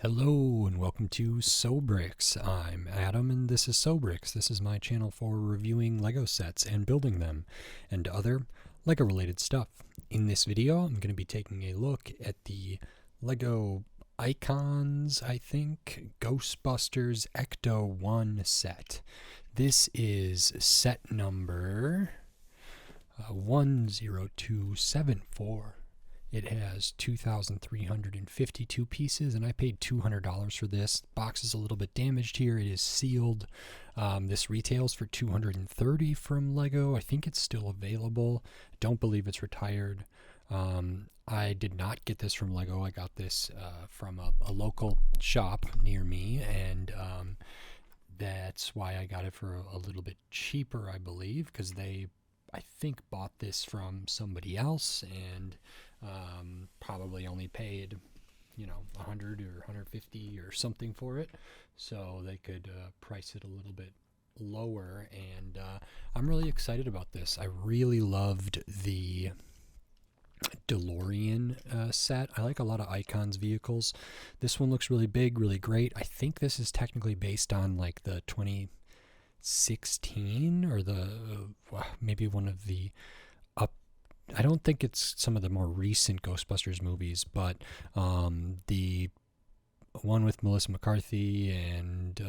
Hello and welcome to Sobrix. I'm Adam and this is Sobrix. This is my channel for reviewing LEGO sets and building them and other LEGO related stuff. In this video I'm going to be taking a look at the LEGO Icons, Ghostbusters Ecto-1 set. This is set number 10274. It has 2,352 pieces, and I paid $200 for this. The box is a little bit damaged here. It is sealed. This retails for $230 from LEGO. I think it's still available. Don't believe it's retired. I did not get this from LEGO. I got this from a local shop near me, and that's why I got it for a little bit cheaper, I believe, because I think, bought this from somebody else and probably only paid, 100 or 150 or something for it, so they could price it a little bit lower. And I'm really excited about this. I really loved the DeLorean set. I like a lot of Icons vehicles. This one looks really big, really great. I think this is technically based on like the 2016 or maybe one of the I don't think it's some of the more recent Ghostbusters movies, but the one with Melissa McCarthy and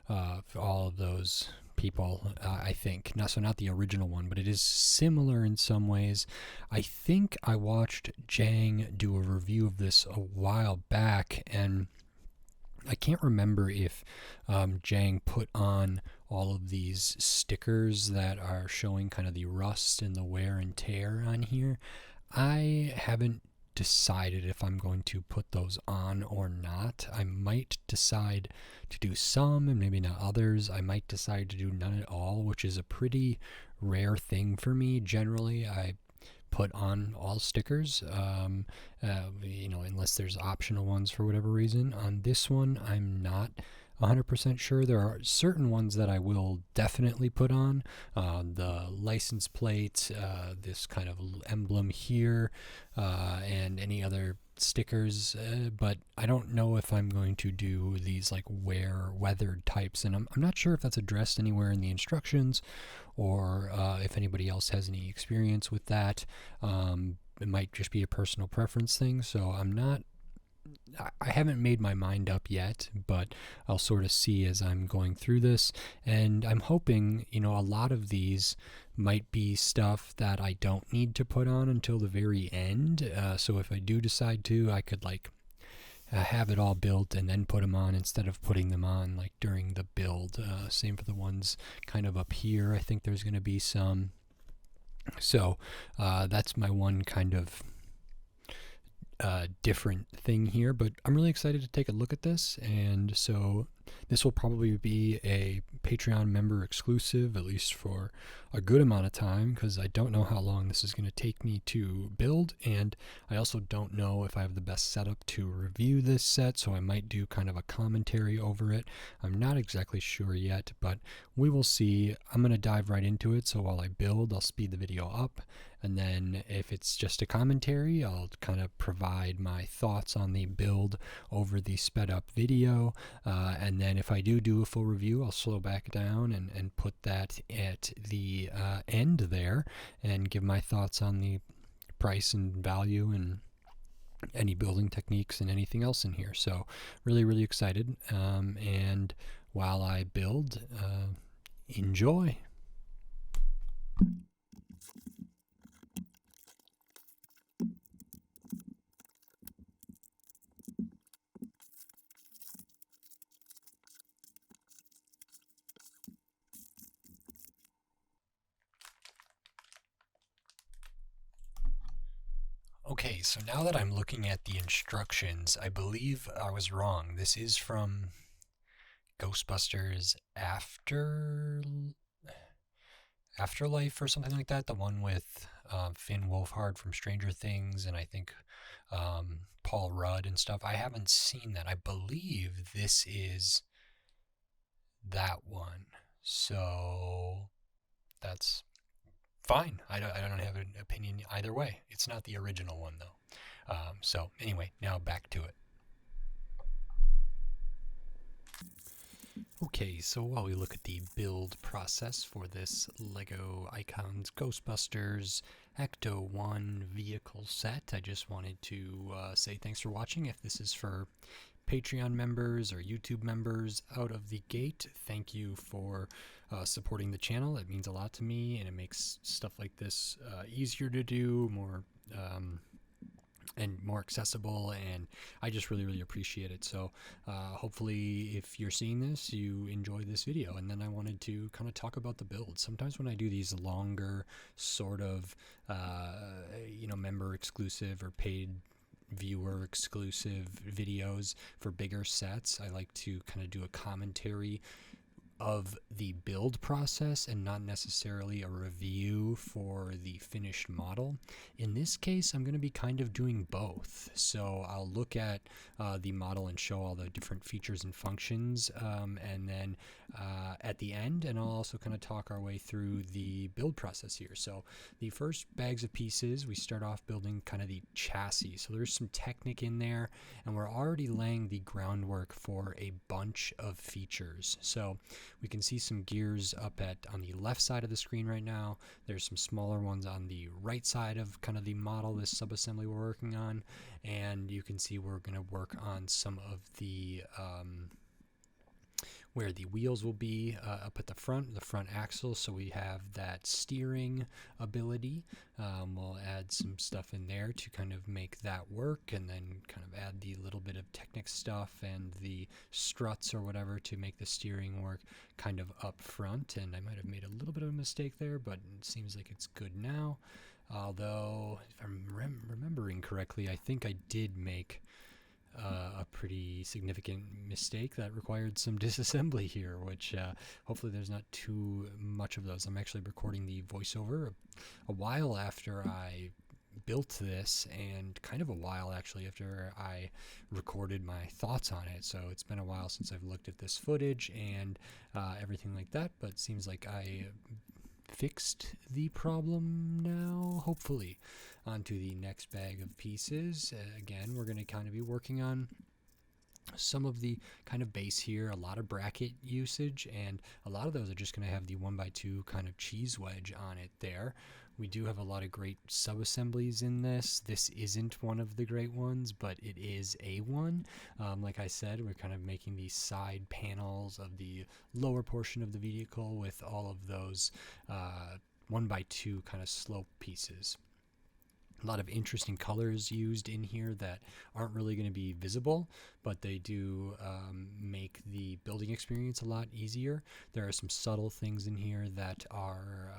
all of those people, I think. Not the original one, but it is similar in some ways. I think I watched Jang do a review of this a while back, and I can't remember if Jang put on all of these stickers that are showing kind of the rust and the wear and tear on here. I haven't decided if I'm going to put those on or not. I might decide to do some and maybe not others. I might decide to do none at all, which is a pretty rare thing for me. Generally, I put on all stickers, unless there's optional ones for whatever reason. On this one, I'm not 100% sure. There are certain ones that I will definitely put on. The license plate, this kind of emblem here, and any other stickers, but I don't know if I'm going to do these like weathered types, and I'm not sure if that's addressed anywhere in the instructions or if anybody else has any experience with that. It might just be a personal preference thing, so I haven't made my mind up yet, but I'll sort of see as I'm going through this. And I'm hoping, a lot of these might be stuff that I don't need to put on until the very end. So if I do decide to, I could have it all built and then put them on instead of putting them on like during the build. Same for the ones kind of up here. I think there's going to be some. So that's my one kind of different thing here, but I'm really excited to take a look at this. And so this will probably be a Patreon member exclusive, at least for a good amount of time, because I don't know how long this is going to take me to build, and I also don't know if I have the best setup to review this set, so I might do kind of a commentary over it. I'm not exactly sure yet, but we will see. I'm going to dive right into it, so while I build, I'll speed the video up, and then if it's just a commentary, I'll kind of provide my thoughts on the build over the sped up video, and then if I do a full review, I'll slow back down and put that at the end there and give my thoughts on the price and value and any building techniques and anything else in here. So really, really excited. And while I build, enjoy. Okay, so now that I'm looking at the instructions, I believe I was wrong. This is from Ghostbusters Afterlife or something like that. The one with Finn Wolfhard from Stranger Things, and I think Paul Rudd and stuff. I haven't seen that. I believe this is that one. So that's fine. I don't have an opinion either way. It's not the original one though. So anyway, now back to it. Okay, so while we look at the build process for this LEGO Icons Ghostbusters Ecto-1 vehicle set, I just wanted to say thanks for watching. If this is for Patreon members or YouTube members out of the gate, thank you for supporting the channel. It means a lot to me, and it makes stuff like this easier to do, and more accessible, and I just really appreciate it. So hopefully if you're seeing this, you enjoy this video. And then I wanted to kind of talk about the build. Sometimes when I do these longer sort of member exclusive or paid viewer exclusive videos for bigger sets, I like to kind of do a commentary of the build process and not necessarily a review for the finished model. In this case, I'm going to be kind of doing both. So I'll look at the model and show all the different features and functions, and then at the end, and I'll also kind of talk our way through the build process here. So the first bags of pieces, we start off building kind of the chassis. So there's some Technic in there, and we're already laying the groundwork for a bunch of features. So we can see some gears up on the left side of the screen right now. There's some smaller ones on the right side of kind of the model, this subassembly we're working on. And you can see we're going to work on some of the where the wheels will be up at the front axle, so we have that steering ability. We'll add some stuff in there to kind of make that work, and then kind of add the little bit of Technic stuff and the struts or whatever to make the steering work kind of up front. And I might have made a little bit of a mistake there, but it seems like it's good now. Although, if I'm remembering correctly, I think I did make a pretty significant mistake that required some disassembly here, which hopefully there's not too much of those. I'm actually recording the voiceover a while after I built this, and kind of a while actually after I recorded my thoughts on it. So it's been a while since I've looked at this footage and everything like that, but it seems like I fixed the problem now, hopefully. Onto the next bag of pieces. Again, we're going to kind of be working on some of the kind of base here, a lot of bracket usage, and a lot of those are just going to have the 1x2 kind of cheese wedge on it there. We do have a lot of great sub-assemblies in this. This isn't one of the great ones, but it is a one. Like I said, we're kind of making these side panels of the lower portion of the vehicle with all of those 1x2 kind of slope pieces. A lot of interesting colors used in here that aren't really going to be visible, but they do make the building experience a lot easier. There are some subtle things in here that are,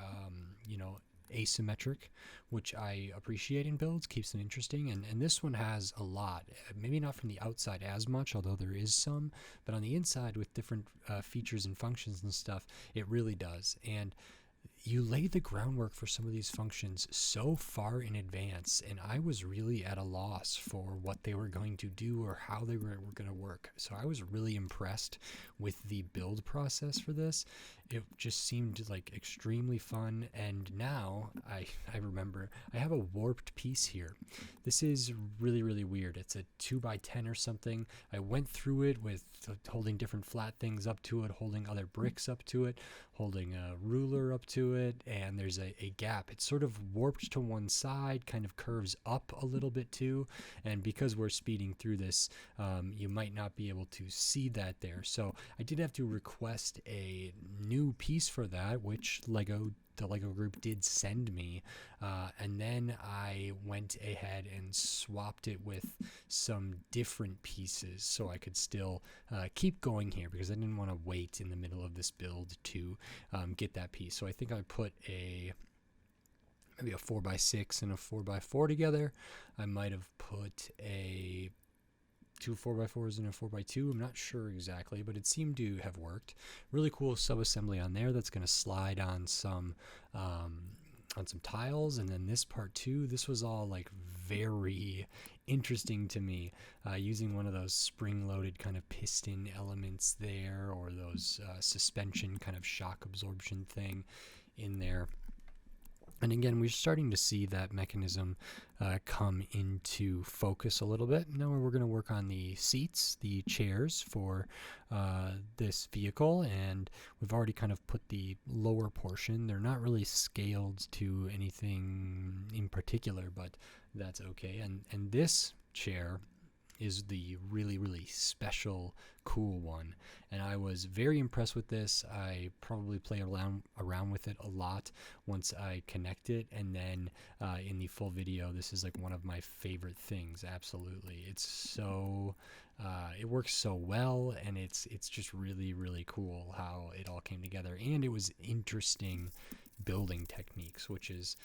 asymmetric, which I appreciate in builds, keeps them interesting. And this one has a lot, maybe not from the outside as much, although there is some, but on the inside with different features and functions and stuff, it really does. And you lay the groundwork for some of these functions so far in advance, and I was really at a loss for what they were going to do or how they were going to work. So I was really impressed with the build process for this. It just seemed like extremely fun. And now I remember I have a warped piece here. This is really weird. It's a 2x10 or something. I went through it with holding different flat things up to it, holding other bricks up to it, holding a ruler up to it, and there's a gap. It's sort of warped to one side, kind of curves up a little bit too, and because we're speeding through this, you might not be able to see that there. So I did have to request a new piece for that, which the LEGO group did send me, and then I went ahead and swapped it with some different pieces so I could still keep going here, because I didn't want to wait in the middle of this build to get that piece. So I think I put maybe a 4x6 and a 4x4 together. I might have put two 4x4s and a 4x2. I'm not sure exactly, but it seemed to have worked. Really cool sub-assembly on there that's going to slide on some tiles. And then this part too, this was all like very interesting to me, using one of those spring-loaded kind of piston elements there, or those suspension kind of shock absorption thing in there. And again, we're starting to see that mechanism come into focus a little bit. Now we're going to work on the seats, the chairs for this vehicle, and we've already kind of put the lower portion. They're not really scaled to anything in particular, but that's okay. And this chair is the really, really special, cool one. And I was very impressed with this. I probably play around with it a lot once I connect it. And then in the full video, this is like one of my favorite things. Absolutely. It's so, it works so well. And it's just really, really cool how it all came together. And it was interesting building techniques, which is,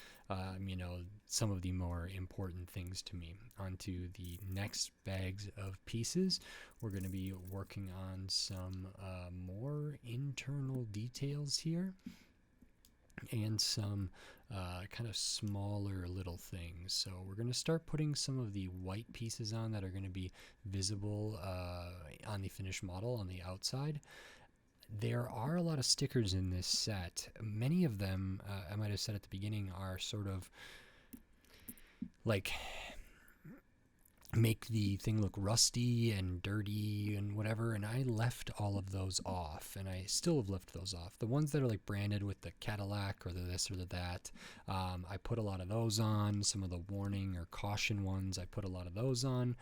some of the more important things to me. Onto the next bags of pieces, we're going to be working on some more internal details here and some kind of smaller little things. So we're going to start putting some of the white pieces on that are going to be visible on the finished model on the outside. There are a lot of stickers in this set. Many of them, I might have said at the beginning, are sort of like make the thing look rusty and dirty and whatever, and I left all of those off, and I still have left those off. The ones that are like branded with the Cadillac or the this or the that, I put a lot of those on. Some of the warning or caution ones, I put a lot of those on.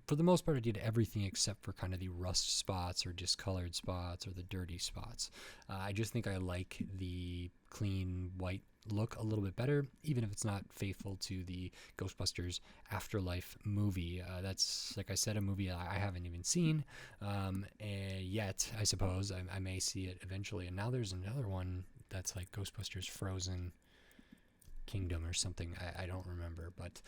For the most part, I did everything except for kind of the rust spots or discolored spots or the dirty spots. I just think I like the clean white look a little bit better, even if it's not faithful to the Ghostbusters Afterlife movie. That's, like I said, a movie I haven't even seen yet, I suppose. I may see it eventually. And now there's another one that's like Ghostbusters Frozen Kingdom or something. I don't remember, but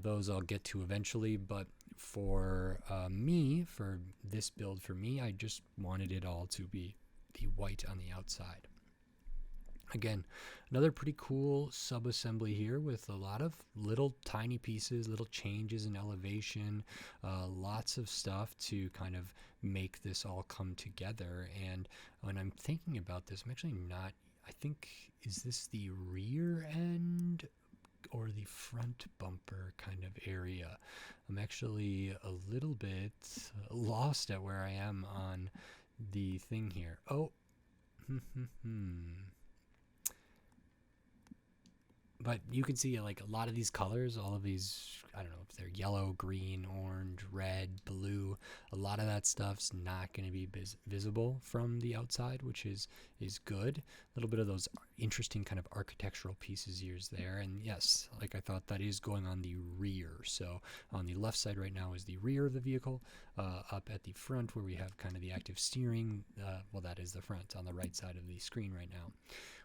those I'll get to eventually. But for me, for this build, for me, I just wanted it all to be the white on the outside. Again, another pretty cool sub-assembly here with a lot of little tiny pieces, little changes in elevation, lots of stuff to kind of make this all come together. And when I'm thinking about this, I'm actually not, I think, is this the rear end or the front bumper kind of area? I'm actually a little bit lost at where I am on the thing here. Oh, but you can see like a lot of these colors, all of these, I don't know if they're yellow, green, orange, red, blue, a lot of that stuff's not going to be visible from the outside, which is good. A little bit of those interesting kind of architectural pieces here is there. And yes, like I thought, that is going on the rear. So on the left side right now is the rear of the vehicle. Up at the front where we have kind of the active steering, well, that is the front on the right side of the screen right now.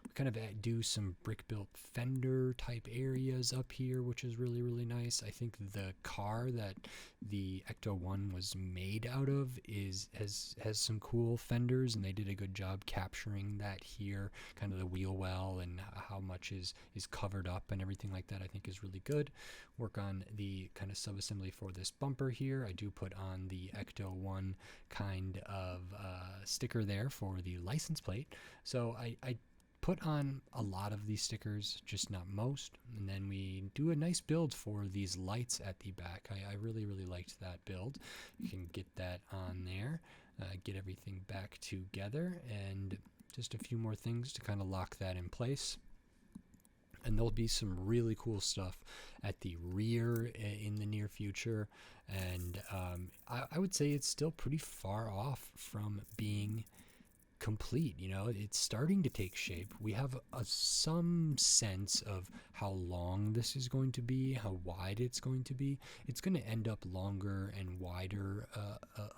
We kind of do some brick-built fender type areas up here, which is really, really nice. I think the car that the Ecto-1 was made out of has some cool fenders, and they did a good job capturing that here. Kind of the wheel well and how much is covered up and everything like that, I think is really good. Work on the kind of sub-assembly for this bumper here. I do put on the Ecto-1 kind of sticker there for the license plate. So I put on a lot of these stickers, just not most, and then we do a nice build for these lights at the back. I really, really liked that build. You can get that on there, get everything back together, and just a few more things to kind of lock that in place. And there'll be some really cool stuff at the rear in the near future, and I would say it's still pretty far off from being complete. It's starting to take shape. We have some sense of how long this is going to be, how wide it's going to be. It's going to end up longer and wider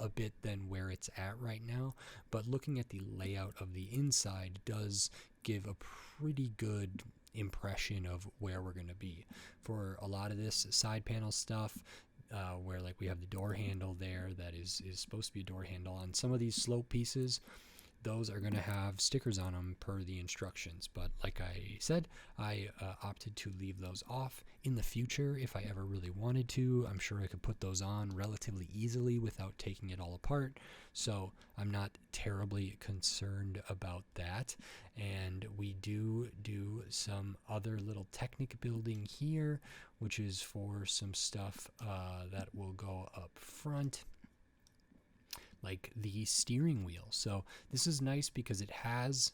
a bit than where it's at right now, but looking at the layout of the inside does give a pretty good impression of where we're going to be. For a lot of this side panel stuff, where like we have the door handle there that is supposed to be a door handle on some of these slope pieces, those are going to have stickers on them per the instructions. But like I said, I opted to leave those off. In the future, if I ever really wanted to, I'm sure I could put those on relatively easily without taking it all apart. So I'm not terribly concerned about that. And we do some other little Technic building here, which is for some stuff that will go up front, like the steering wheel. So this is nice because it has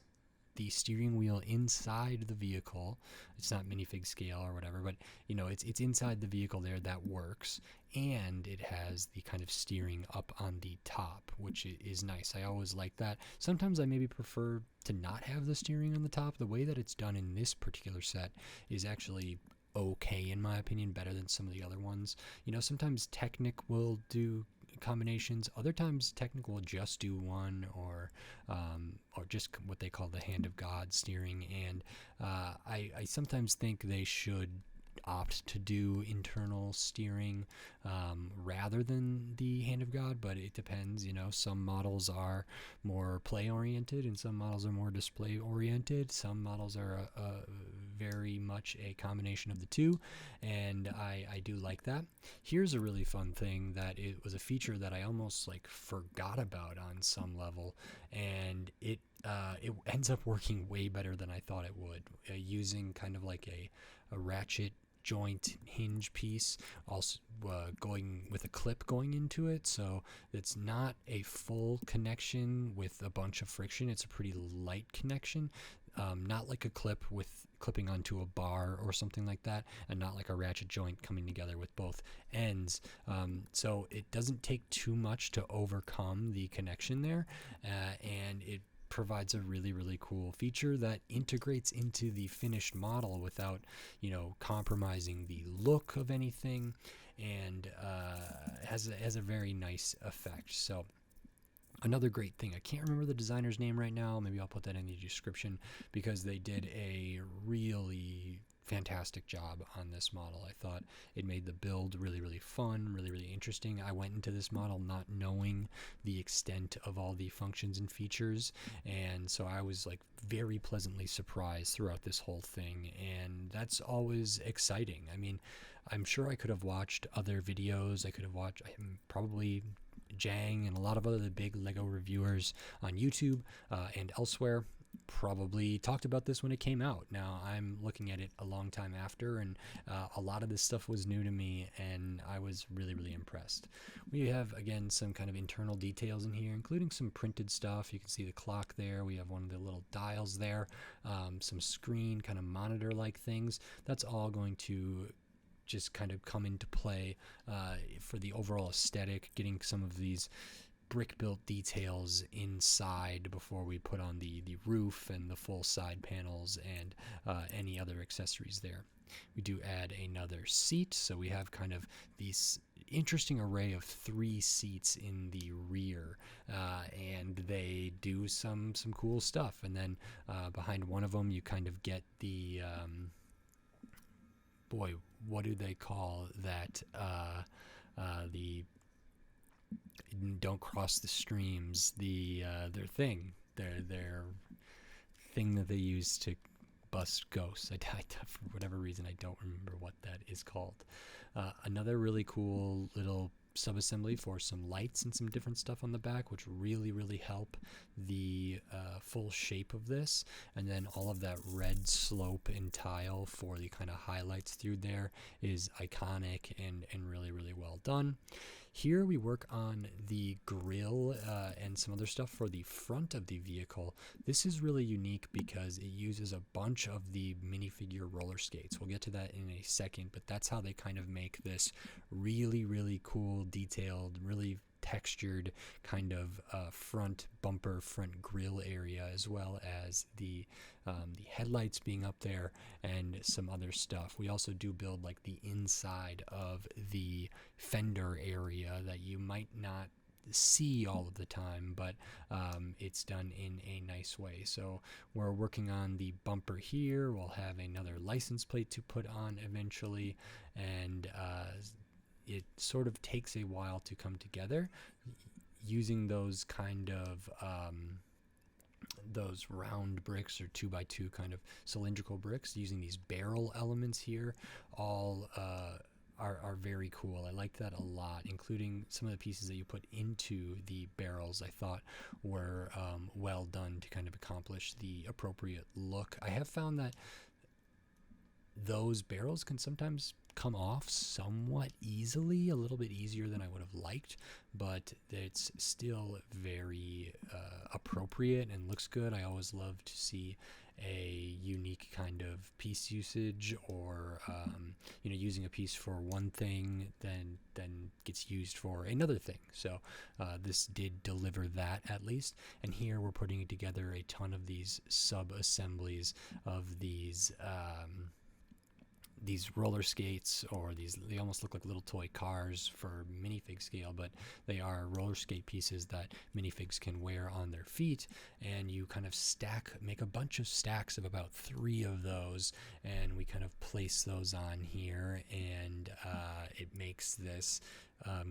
the steering wheel inside the vehicle. It's not minifig scale or whatever, but it's inside the vehicle there. That works. And it has the kind of steering up on the top, which is nice. I always like that. Sometimes I maybe prefer to not have the steering on the top. The way that it's done in this particular set is actually okay, in my opinion, better than some of the other ones. Sometimes Technic will do combinations. Other times Technic will just do one, or just what they call the Hand of God steering. And I sometimes think they should opt to do internal steering rather than the Hand of God, but it depends. Some models are more play oriented and some models are more display oriented. Some models are very much a combination of the two, and I do like that. Here's a really fun thing that it was a feature that I almost forgot about on some level, and it ends up working way better than I thought it would, using kind of like a ratchet joint hinge piece, also going with a clip going into it. So it's not a full connection with a bunch of friction. It's a pretty light connection, not like a clip with clipping onto a bar or something like that, and not like a ratchet joint coming together with both ends. So it doesn't take too much to overcome the connection there, and it provides a really, really cool feature that integrates into the finished model without compromising the look of anything, and has a very nice effect. So another great thing, I can't remember the designer's name right now, maybe I'll put that in the description, because they did a really fantastic job on this model. I thought it made the build really, really fun, really, really interesting. I went into this model not knowing the extent of all the functions and features, and so I was very pleasantly surprised throughout this whole thing, and that's always exciting. I mean, I'm sure I could have watched other videos. I could have watched probably Jang and a lot of other big Lego reviewers on YouTube and elsewhere probably talked about this when it came out. Now I'm looking at it a long time after, and a lot of this stuff was new to me, and I was really, really impressed. We have, again, some kind of internal details in here, including some printed stuff. You can see the clock there. We have one of the little dials there, some screen kind of monitor like things. That's all going to just kind of come into play for the overall aesthetic, getting some of these brick built details inside before we put on the roof and the full side panels and any other accessories there. We do add another seat, so we have kind of these interesting array of 3 seats in the rear, and they do some cool stuff. And then behind one of them you kind of get the boy, what do they call that? The don't cross the streams. Their thing, their thing that they use to bust ghosts. For whatever reason, I don't remember what that is called. Another really cool little subassembly for some lights and some different stuff on the back, which really, really help the full shape of this. And then all of that red slope and tile for the kind of highlights through there is iconic and really, really well done. Here we work on the grille and some other stuff for the front of the vehicle. This is really unique because it uses a bunch of the minifigure roller skates. We'll get to that in a second, but that's how they kind of make this really, really cool, detailed, really textured kind of front bumper, front grille area, as well as the headlights being up there and some other stuff. We also do build the inside of the fender area that you might not see all of the time, but it's done in a nice way. So we're working on the bumper here. We'll have another license plate to put on eventually, and it sort of takes a while to come together using those kind of those round bricks or 2x2 kind of cylindrical bricks using these barrel elements here all are very cool. I liked that a lot, including some of the pieces that you put into the barrels. I thought were well done to kind of accomplish the appropriate look. I have found that those barrels can sometimes come off somewhat easily, a little bit easier than I would have liked, but it's still very appropriate and looks good. I always love to see a unique kind of piece usage, or using a piece for one thing then gets used for another thing. So this did deliver that, at least. And here we're putting together a ton of these sub assemblies of these roller skates, or they almost look like little toy cars for minifig scale, but they are roller skate pieces that minifigs can wear on their feet. And you kind of make a bunch of stacks of about 3 of those, and we kind of place those on here, and it makes this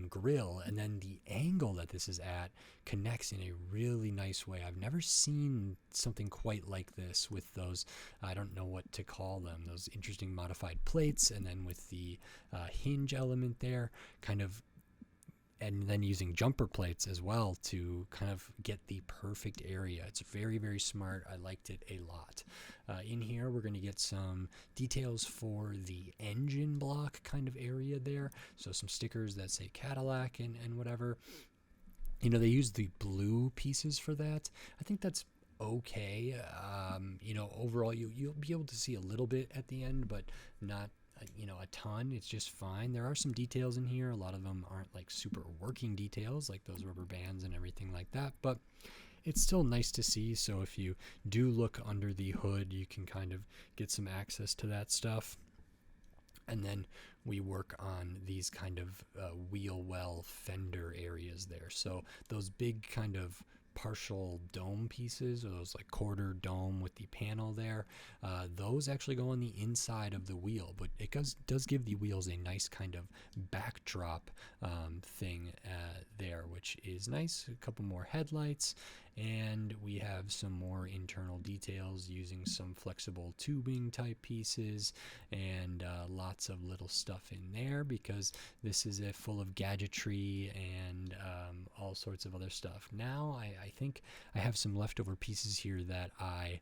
grill. And then the angle that this is at connects in a really nice way. I've never seen something quite like this with those, I don't know what to call them, those interesting modified plates, and then with the hinge element there, and then using jumper plates as well to kind of get the perfect area. It's very, very smart. I liked it a lot. In here, we're going to get some details for the engine block kind of area there. So some stickers that say Cadillac and whatever. They use the blue pieces for that. I think that's okay. Overall, you'll be able to see a little bit at the end, but not a ton. It's just fine. There are some details in here. A lot of them aren't like super working details, like those rubber bands and everything like that, but it's still nice to see. So if you do look under the hood, you can kind of get some access to that stuff. And then we work on these kind of wheel well fender areas there. So those big kind of partial dome pieces, or those like quarter dome with the panel there, those actually go on the inside of the wheel, but it does give the wheels a nice kind of backdrop thing there, which is nice. A couple more headlights, and we have some more internal details using some flexible tubing type pieces, and lots of little stuff in there, because this is full of gadgetry and all sorts of other stuff. Now I think I have some leftover pieces here that I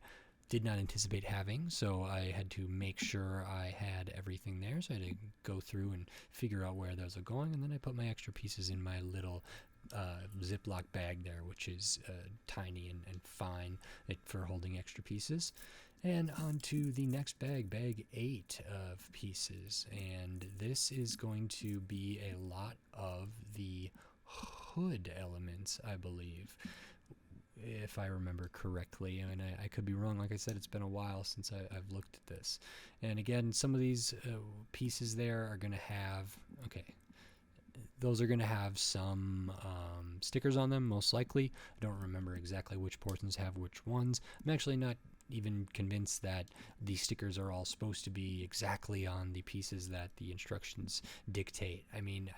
did not anticipate having, so I had to make sure I had everything there. So I had to go through and figure out where those are going, and then I put my extra pieces in my little Ziploc bag there, which is tiny and fine for holding extra pieces. And on to the next bag 8 of pieces, and this is going to be a lot of the hood elements, I believe, if I remember correctly. And I could be wrong. Like I said, it's been a while since I've looked at this. And again, some of these pieces there are going to have, those are going to have some stickers on them, most likely. I don't remember exactly which portions have which ones. I'm actually not even convinced that the stickers are all supposed to be exactly on the pieces that the instructions dictate. I mean,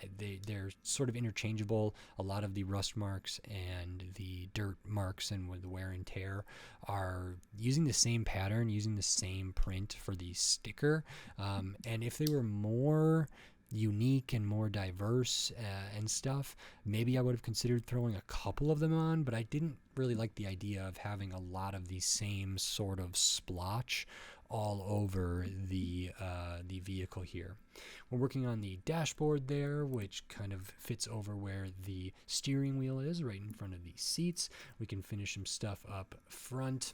they're sort of interchangeable. A lot of the rust marks and the dirt marks and with the wear and tear are using the same pattern, using the same print for the sticker. And if they were more unique and more diverse and stuff, maybe I would have considered throwing a couple of them on, but I didn't really like the idea of having a lot of the same sort of splotch all over the vehicle here. We're working on the dashboard there, which kind of fits over where the steering wheel is, right in front of these seats. We can finish some stuff up front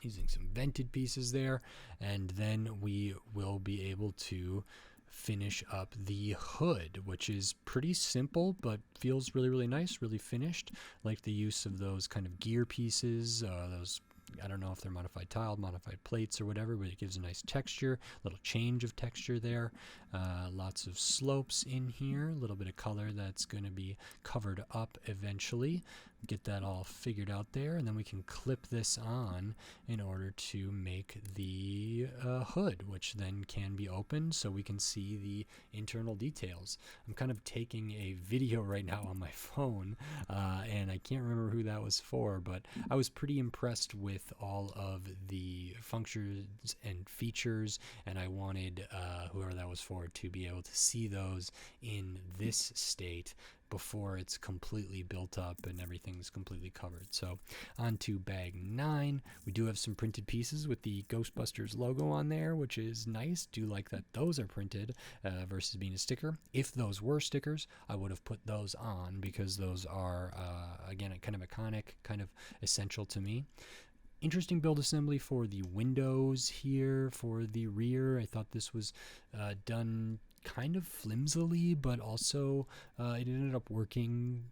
using some vented pieces there, and then we will be able to finish up the hood, which is pretty simple but feels really, really nice, really finished. Like the use of those kind of gear pieces, those, I don't know if they're modified tiled, modified plates or whatever, but it gives a nice texture, a little change of texture there. Lots of slopes in here, a little bit of color that's going to be covered up eventually. get that all figured out there, and then we can clip this on in order to make the hood, which then can be opened so we can see the internal details. I'm kind of taking a video right now on my phone, and I can't remember who that was for, but I was pretty impressed with all of the functions and features, and I wanted whoever that was for to be able to see those in this state before it's completely built up and everything's completely covered. So on to bag 9. We do have some printed pieces with the Ghostbusters logo on there, which is nice. Do like that those are printed versus being a sticker. If those were stickers, I would have put those on because those are, again, kind of iconic, kind of essential to me. Interesting build assembly for the windows here for the rear. I thought this was done kind of flimsily, but also it ended up working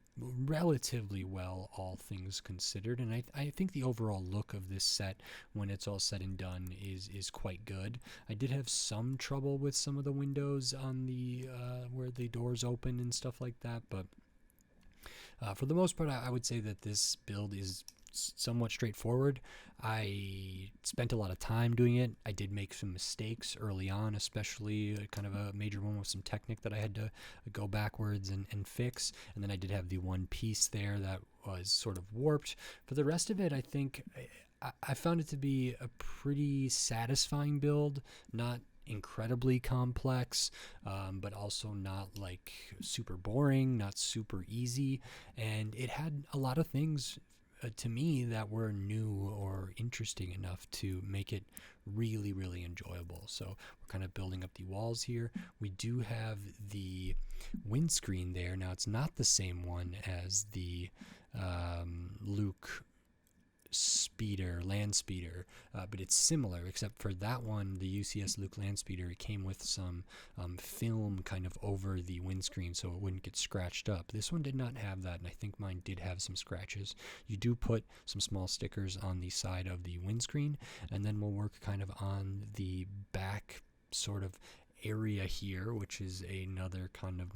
relatively well, all things considered. And I think the overall look of this set, when it's all said and done, is quite good. I did have some trouble with some of the windows on the where the doors open and stuff like that, but for the most part, I would say that this build is somewhat straightforward. I spent a lot of time doing it. I did make some mistakes early on, especially kind of a major one with some Technic that I had to go backwards and fix. And then I did have the one piece there that was sort of warped. For the rest of it, I think I found it to be a pretty satisfying build, not incredibly complex, but also not like super boring, not super easy. And it had a lot of things to me that were new or interesting enough to make it really, really enjoyable. So we're kind of building up the walls here. We do have the windscreen there. Now it's not the same one as the Luke land speeder, but it's similar, except for that one, the UCS Luke land speeder, it came with some film kind of over the windscreen so it wouldn't get scratched up. This one did not have that, and I think mine did have some scratches. You do put some small stickers on the side of the windscreen, and then we'll work kind of on the back sort of area here, which is another kind of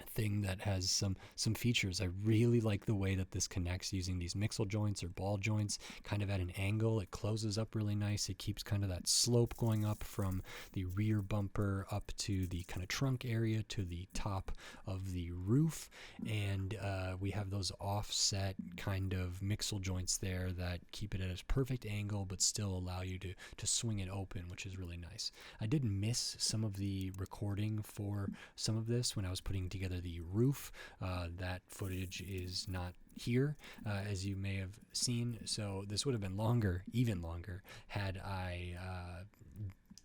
thing that has some features. I really like the way that this connects using these mixel joints or ball joints kind of at an angle. It closes up really nice. It keeps kind of that slope going up from the rear bumper up to the kind of trunk area to the top of the roof, and we have those offset kind of mixel joints there that keep it at a perfect angle but still allow you to swing it open, which is really nice. I did miss some of the recording for some of this when I was putting together the roof. That footage is not here, as you may have seen, so this would have been longer, even longer, had I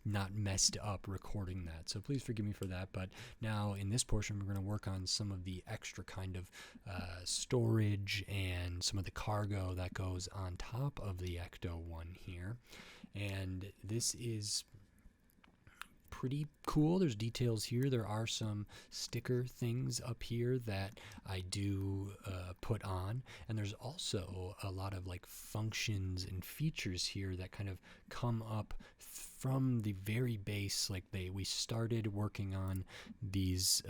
not messed up recording that. So please forgive me for that. But now in this portion, we're going to work on some of the extra kind of storage and some of the cargo that goes on top of the Ecto-1 here. And this is pretty cool. There's details here. There are some sticker things up here that I do put on, and there's also a lot of like functions and features here that kind of come up from the very base. Like we started working on these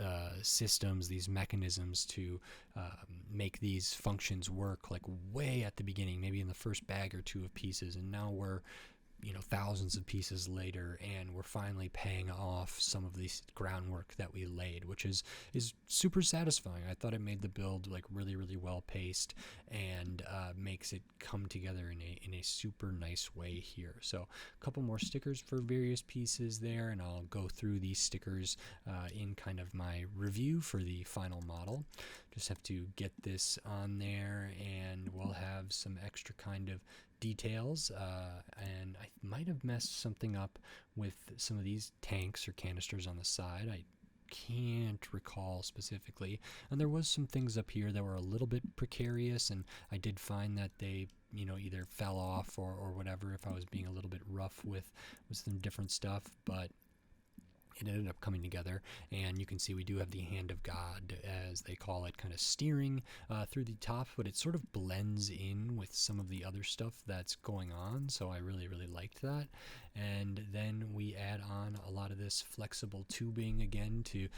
systems, these mechanisms to make these functions work like way at the beginning, maybe in the first bag or two of pieces, and now we're thousands of pieces later, and we're finally paying off some of the groundwork that we laid, which is super satisfying. I thought it made the build like really, really well paced and makes it come together in a super nice way here. So a couple more stickers for various pieces there, and I'll go through these stickers in kind of my review for the final model. Just have to get this on there, and we'll have some extra kind of details, and I might have messed something up with some of these tanks or canisters on the side. I can't recall specifically, and there was some things up here that were a little bit precarious, and I did find that they either fell off or whatever if I was being a little bit rough with some different stuff, but it ended up coming together. And you can see we do have the hand of God, as they call it, kind of steering through the top, but it sort of blends in with some of the other stuff that's going on, so I really, really liked that. And then we add on a lot of this flexible tubing again to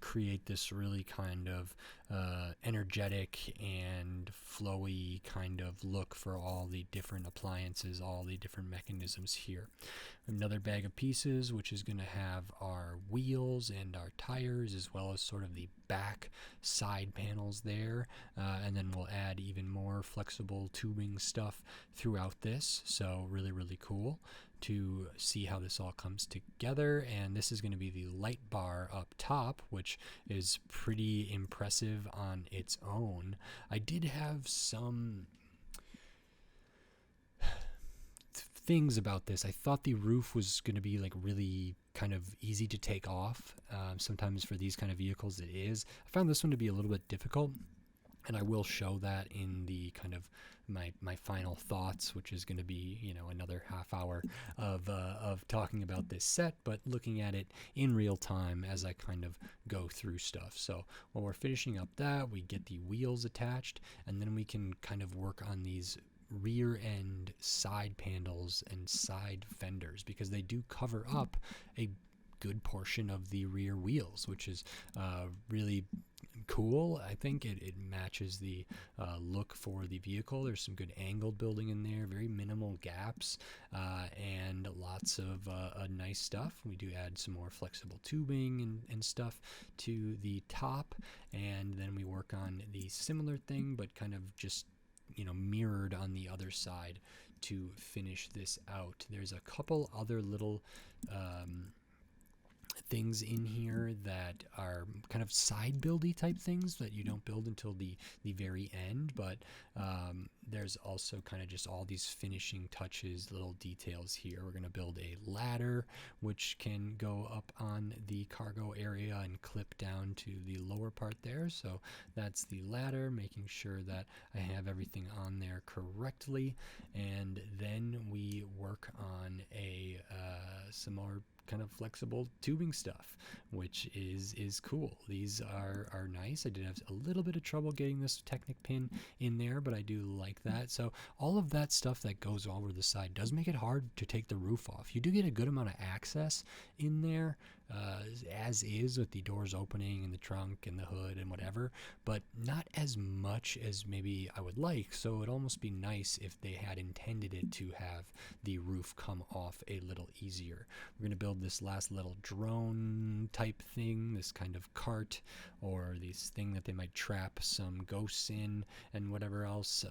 create this really kind of energetic and flowy kind of look for all the different appliances, all the different mechanisms here. Another bag of pieces, which is going to have our wheels and our tires, as well as sort of the back side panels there. And then we'll add even more flexible tubing stuff throughout this. So really, really cool to see how this all comes together. And this is going to be the light bar up top, which is pretty impressive on its own. I did have some things about this. I thought the roof was going to be like really kind of easy to take off. Sometimes for these kind of vehicles it is. I found this one to be a little bit difficult, and I will show that in the kind of my final thoughts, which is going to be, you know, another half hour of talking about this set, but looking at it in real time as I kind of go through stuff. So while we're finishing up that, we get the wheels attached, and then we can kind of work on these rear end side panels and side fenders, because they do cover up a good portion of the rear wheels, which is really cool. I think it matches the look for the vehicle. There's some good angled building in there, very minimal gaps, and lots of nice stuff. We do add some more flexible tubing and stuff to the top, and then we work on the similar thing, but kind of just, you know, mirrored on the other side to finish this out. There's a couple other little things in here that are kind of side buildy type things that you don't build until the very end, but there's also kind of just all these finishing touches, little details here. We're going to build a ladder which can go up on the cargo area and clip down to the lower part there. So that's the ladder, making sure that I have everything on there correctly, and then we work on a some more kind of flexible tubing stuff, which is cool. These are nice. I did have a little bit of trouble getting this Technic pin in there, but I do like that. So all of that stuff that goes over the side does make it hard to take the roof off. You do get a good amount of access in there, as is, with the doors opening and the trunk and the hood and whatever, but not as much as maybe I would like. So it'd almost be nice if they had intended it to have the roof come off a little easier. We're going to build this last little drone type thing, this kind of cart, or this thing that they might trap some ghosts in and whatever else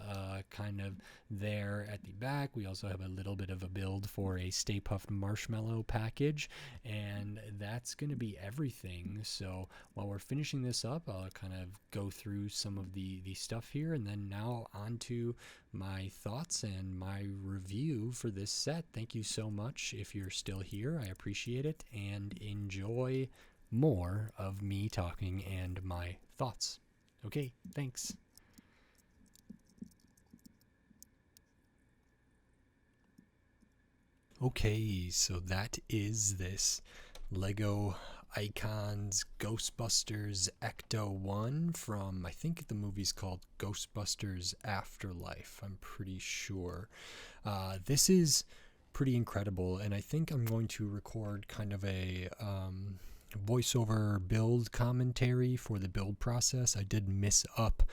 kind of there at the back. We also have a little bit of a build for a Stay Puft Marshmallow package, and that's going to be everything. So while we're finishing this up, I'll kind of go through some of the stuff here, and then now on to my thoughts and my review for this set. Thank you so much if you're still here. I appreciate it, and enjoy more of me talking and my thoughts. Okay, thanks. Okay, so that is this LEGO Icons Ghostbusters Ecto-1 from, I think the movie's called Ghostbusters Afterlife, I'm pretty sure. This is pretty incredible, and I think I'm going to record kind of a voiceover build commentary for the build process. I did miss up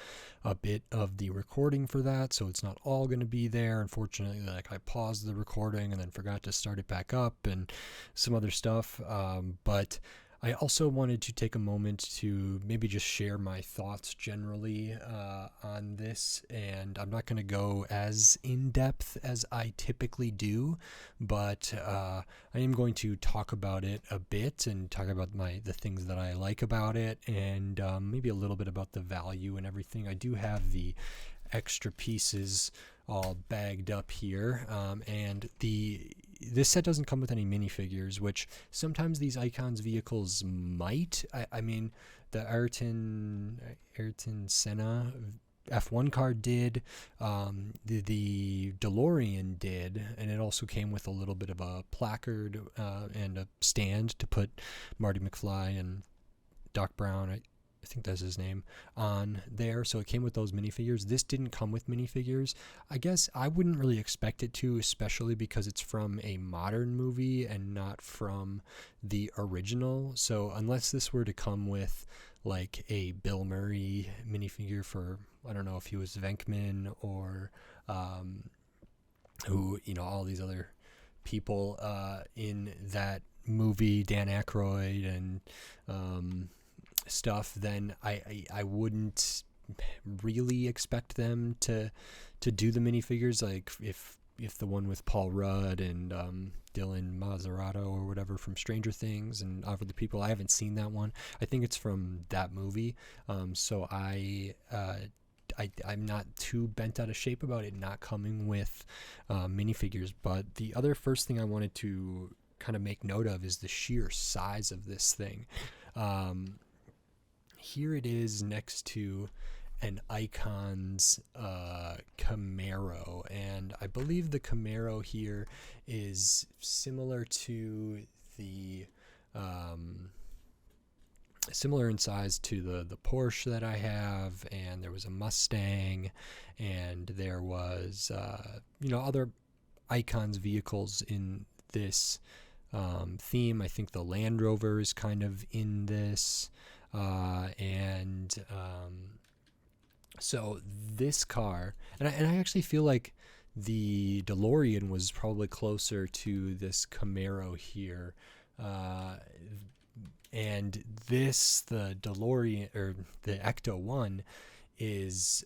a bit of the recording for that, so it's not all going to be there. Unfortunately, like, I paused the recording and then forgot to start it back up and some other stuff, but I also wanted to take a moment to maybe just share my thoughts generally on this, and I'm not going to go as in-depth as I typically do, but I am going to talk about it a bit and talk about the things that I like about it, and maybe a little bit about the value and everything. I do have the extra pieces all bagged up here, and this set doesn't come with any minifigures, which sometimes these Icons vehicles might. I mean, the Ayrton Senna F1 car did, the DeLorean did, and it also came with a little bit of a placard and a stand to put Marty McFly and Doc Brown, I think that's his name, on there. So it came with those minifigures. This didn't come with minifigures. I guess I wouldn't really expect it to, especially because it's from a modern movie and not from the original. So unless this were to come with like a Bill Murray minifigure for, I don't know if he was Venkman or who, all these other people in that movie, Dan Aykroyd and stuff, then I wouldn't really expect them to do the minifigures. Like if the one with Paul Rudd and Dylan Mazzarato or whatever from Stranger Things and Over the People, I haven't seen that one. I think it's from that movie. So I'm not too bent out of shape about it not coming with minifigures. But the other first thing I wanted to kind of make note of is the sheer size of this thing. Here it is next to an Icons Camaro, and I believe the Camaro here is similar to the similar in size to the Porsche that I have, and there was a Mustang, and there was other Icons vehicles in this theme. I think the Land Rover is kind of in this. So this car, and I actually feel like the DeLorean was probably closer to this Camaro here. And the DeLorean, or the Ecto-1, is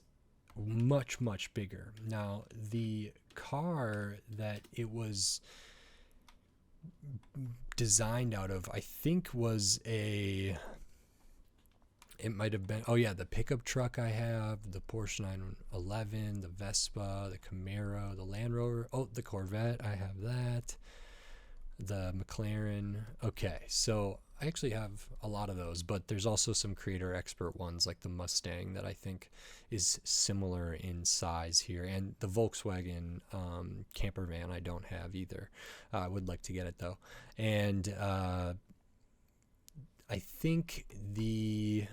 much, much bigger. Now, the car that it was designed out of, I think it might have been, the pickup truck I have, the Porsche 911, the Vespa, the Camaro, the Land Rover, the Corvette, I have that, the McLaren. Okay, so I actually have a lot of those, but there's also some creator expert ones like the Mustang that I think is similar in size here, and the Volkswagen camper van I don't have either. I would like to get it though. And I think the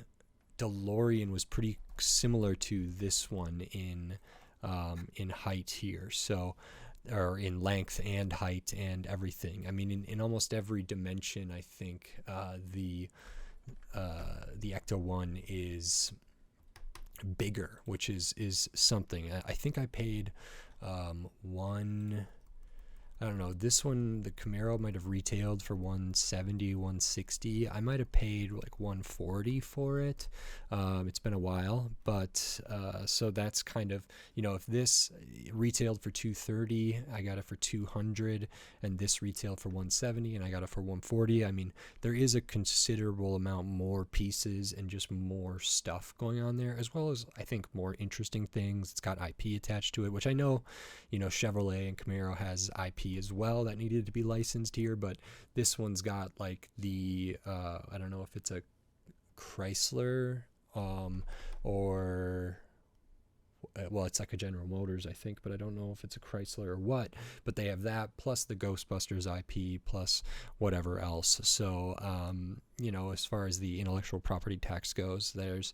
DeLorean was pretty similar to this one in height here, or in length and height and everything. I mean, in almost every dimension, I think the Ecto-1 is bigger, which is something. I think I paid I don't know, this one, the Camaro, might have retailed for $170, $160. I might have paid like $140 for it. It's been a while, but so that's kind of, if this retailed for $230, I got it for $200, and this retailed for $170, and I got it for $140. I mean, there is a considerable amount more pieces and just more stuff going on there, as well as I think more interesting things. It's got IP attached to it, which I know, Chevrolet and Camaro has IP as well that needed to be licensed here, but this one's got like the I don't know if it's a Chrysler or it's like a General Motors, I think, but I don't know if it's a Chrysler or what. But they have that plus the Ghostbusters IP plus whatever else. So as far as the intellectual property tax goes, there's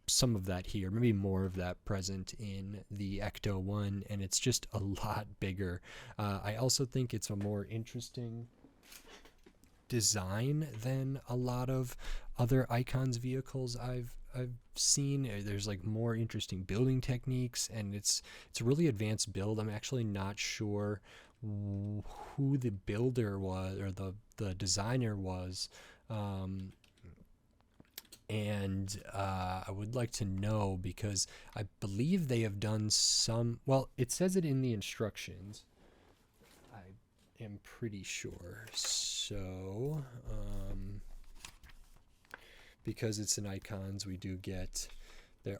some of that here, maybe more of that present in the Ecto-1, and it's just a lot bigger. I also think it's a more interesting design than a lot of other Icons vehicles I've seen. There's like more interesting building techniques, and it's a really advanced build. I'm actually not sure who the builder was or the designer was, and I would like to know, because I believe they have done some, well, it says it in the instructions, I am pretty sure. So because it's an Icons, we do get there.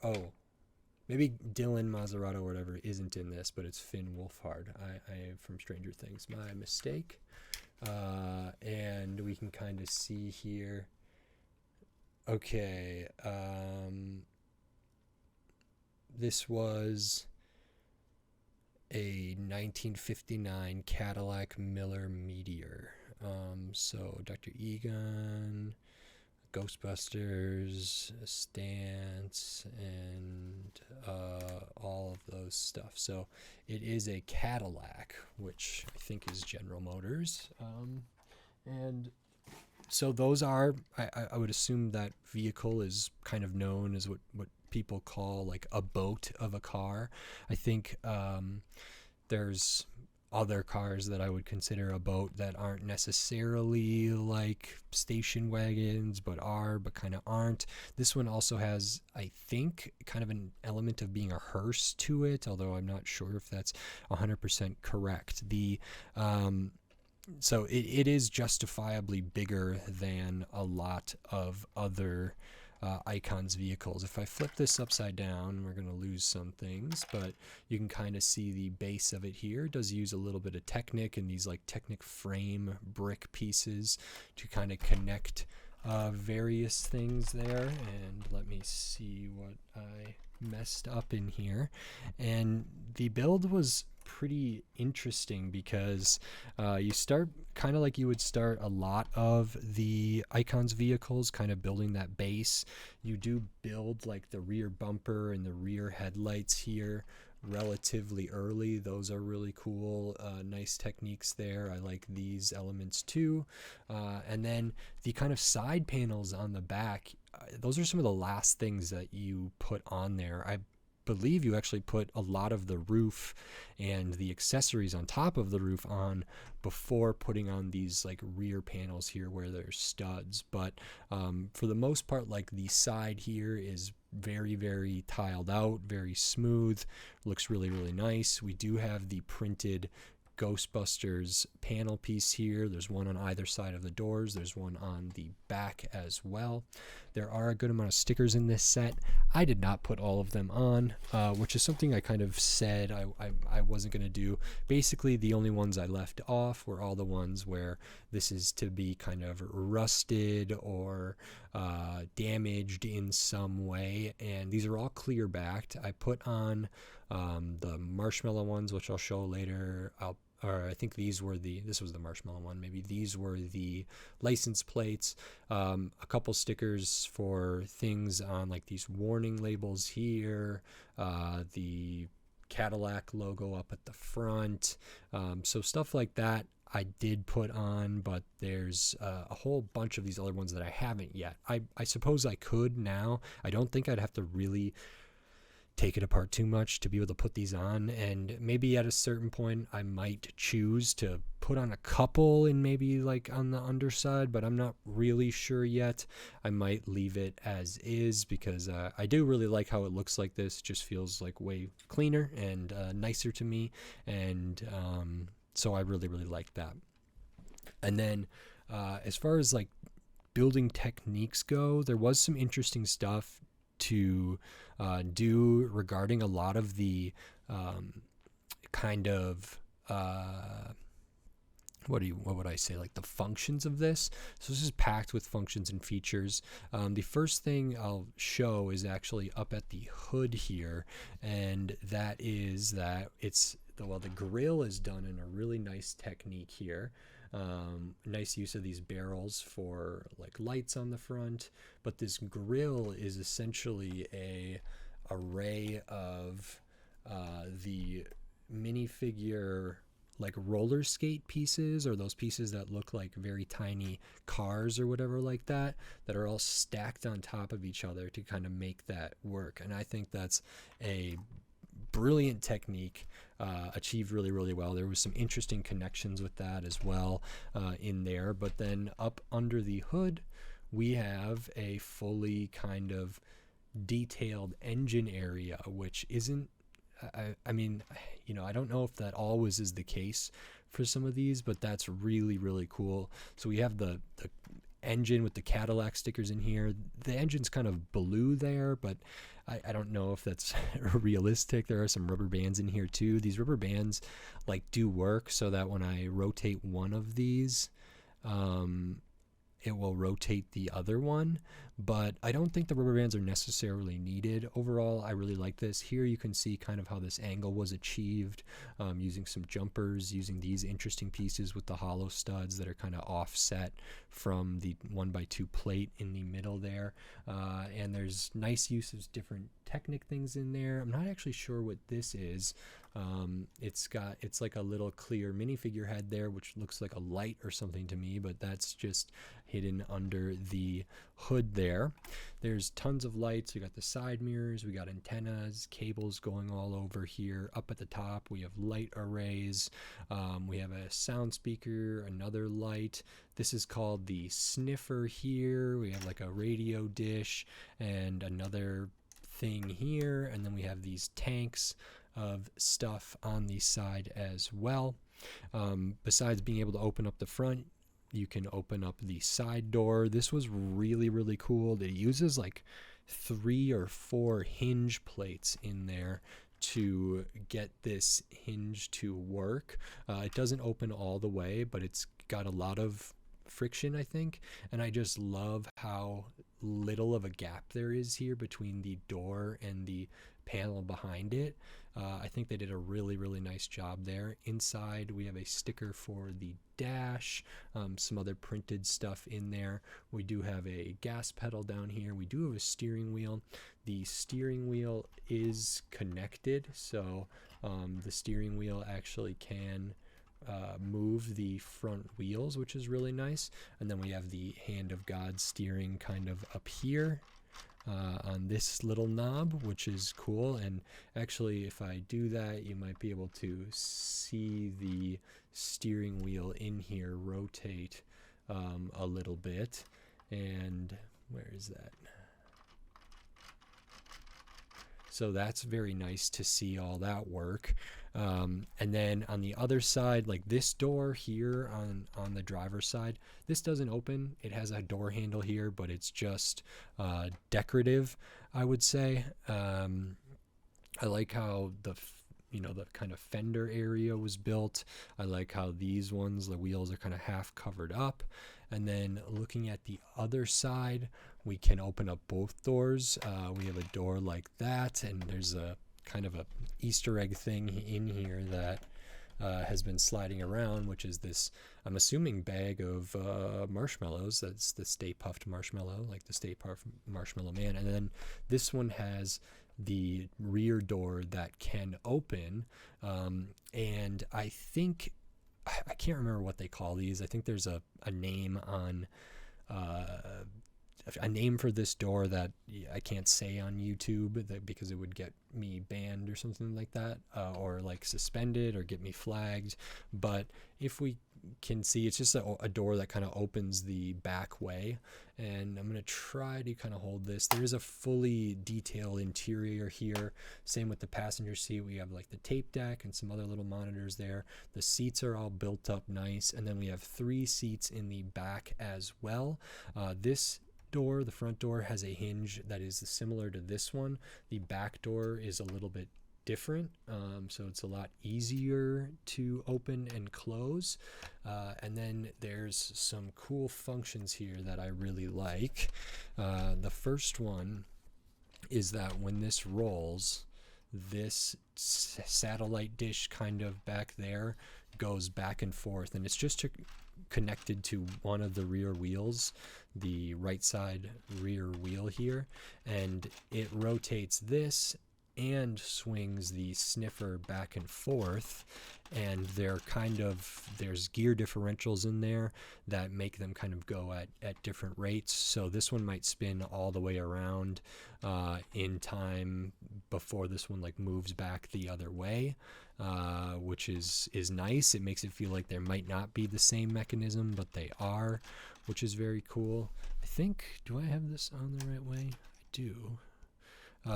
Maybe Dylan Mazzarato or whatever isn't in this, but it's Finn Wolfhard. I from Stranger Things. My mistake. And we can kind of see here. Okay. This was a 1959 Cadillac Miller Meteor. So Dr. Egan, Ghostbusters, Stance, and all of those stuff. So it is a Cadillac, which I think is General Motors. And so those are, I would assume that vehicle is kind of known as what people call like a boat of a car. I think there's other cars that I would consider a boat that aren't necessarily like station wagons, but kind of aren't. This one also has, I think, kind of an element of being a hearse to it, although I'm not sure if that's 100% correct. So it is justifiably bigger than a lot of other Icons vehicles. If I flip this upside down, we're going to lose some things, but you can kind of see the base of it here. It does use a little bit of Technic and these like Technic frame brick pieces to kind of connect various things there. And let me see what I messed up in here. And the build was pretty interesting because you start kind of like you would start a lot of the Icons vehicles, kind of building that base. You do build like the rear bumper and the rear headlights here relatively early. Those are really cool. Nice techniques there. I like these elements too. And then the kind of side panels on the back, those are some of the last things that you put on there. I believe you actually put a lot of the roof and the accessories on top of the roof on before putting on these like rear panels here where there's studs. But for the most part, like the side here is very, very tiled out, very smooth, looks really, really nice. We do have the printed Ghostbusters panel piece here. There's one on either side of the doors. There's one on the back as well. There are a good amount of stickers in this set. I did not put all of them on, which is something I kind of said I wasn't going to do. Basically, the only ones I left off were all the ones where this is to be kind of rusted or damaged in some way, and these are all clear backed. I put on the marshmallow ones, which I'll show later. Or I think this was the marshmallow one. Maybe these were the license plates. A couple stickers for things on like these warning labels here. The Cadillac logo up at the front. So stuff like that I did put on, but there's a whole bunch of these other ones that I haven't yet. I suppose I could now. I don't think I'd have to really take it apart too much to be able to put these on, and maybe at a certain point I might choose to put on a couple and maybe like on the underside, but I'm not really sure yet. I might leave it as is because I do really like how it looks like this. It just feels like way cleaner and nicer to me, and so I really, really like that. And then as far as like building techniques go, there was some interesting stuff to do regarding a lot of the kind of what would I say, like the functions of this. So this is packed with functions and features. The first thing I'll show is actually up at the hood here, and that is that the grill is done in a really nice technique here. Nice use of these barrels for like lights on the front, but this grill is essentially a array of the minifigure like roller skate pieces, or those pieces that look like very tiny cars or whatever like that are all stacked on top of each other to kind of make that work. And I think that's a brilliant technique, achieved really, really well. There was some interesting connections with that as well in there. But then up under the hood, we have a fully kind of detailed engine area, which isn't, I mean, you know, I don't know if that always is the case for some of these, but that's really, really cool. So we have the engine with the Cadillac stickers in here. The engine's kind of blue there, but I don't know if that's realistic. There are some rubber bands in here too. These rubber bands like do work so that when I rotate one of these, it will rotate the other one, but I don't think the rubber bands are necessarily needed. Overall, I really like this. Here you can see kind of how this angle was achieved, using some jumpers, using these interesting pieces with the hollow studs that are kind of offset from the 1x2 plate in the middle there. And there's nice use of different Technic things in there. I'm not actually sure what this is. It's like a little clear minifigure head there, which looks like a light or something to me, but that's just hidden under the hood there. There's tons of lights. We got the side mirrors, we got antennas, cables going all over here. Up at the top we have light arrays, we have a sound speaker, another light. This is called the sniffer here. We have like a radio dish and another thing here, and then we have these tanks of stuff on the side as well. Besides being able to open up the front, you can open up the side door. This was really, really cool. It uses like 3 or 4 hinge plates in there to get this hinge to work. It doesn't open all the way, but it's got a lot of friction, I think, and I just love how little of a gap there is here between the door and the panel behind it. I think they did a really, really nice job there. Inside we have a sticker for the dash, some other printed stuff in there. We do have a gas pedal down here. We do have a steering wheel. The steering wheel is connected, so the steering wheel actually can move the front wheels, which is really nice. And then we have the hand of God steering kind of up here on this little knob, which is cool. And actually, if I do that, you might be able to see the steering wheel in here rotate a little bit. And where is that? So that's very nice to see all that work. And then on the other side, like this door here on the driver's side, this doesn't open. It has a door handle here, but it's just decorative, I would say. I like how the kind of fender area was built. I like how these ones, the wheels are kind of half covered up. And then looking at the other side, we can open up both doors. We have a door like that, and there's a kind of a Easter egg thing in here that has been sliding around, which is this, I'm assuming, bag of marshmallows. That's the Stay Puft Marshmallow, like the Stay Puft Marshmallow Man. And then this one has the rear door that can open, and I think, I can't remember what they call these. I think there's a name on a name for this door that I can't say on YouTube because it would get me banned or something like that, or like suspended or get me flagged. But if we can see, it's just a door that kind of opens the back way, and I'm going to try to kind of hold this. There is a fully detailed interior here. Same with the passenger seat. We have like the tape deck and some other little monitors there. The seats are all built up nice, and then we have 3 seats in the back as well. This door, the front door, has a hinge that is similar to this one. The back door is a little bit different, so it's a lot easier to open and close. And then there's some cool functions here that I really like. The first one is that when this rolls, this satellite dish kind of back there goes back and forth, and it's just connected to one of the rear wheels, the right side rear wheel here, and it rotates this and swings the sniffer back and forth, and there's gear differentials in there that make them kind of go at different rates. So this one might spin all the way around in time before this one like moves back the other way, which is nice. It makes it feel like there might not be the same mechanism, but they are, which is very cool. I think, do I have this on the right way? I do.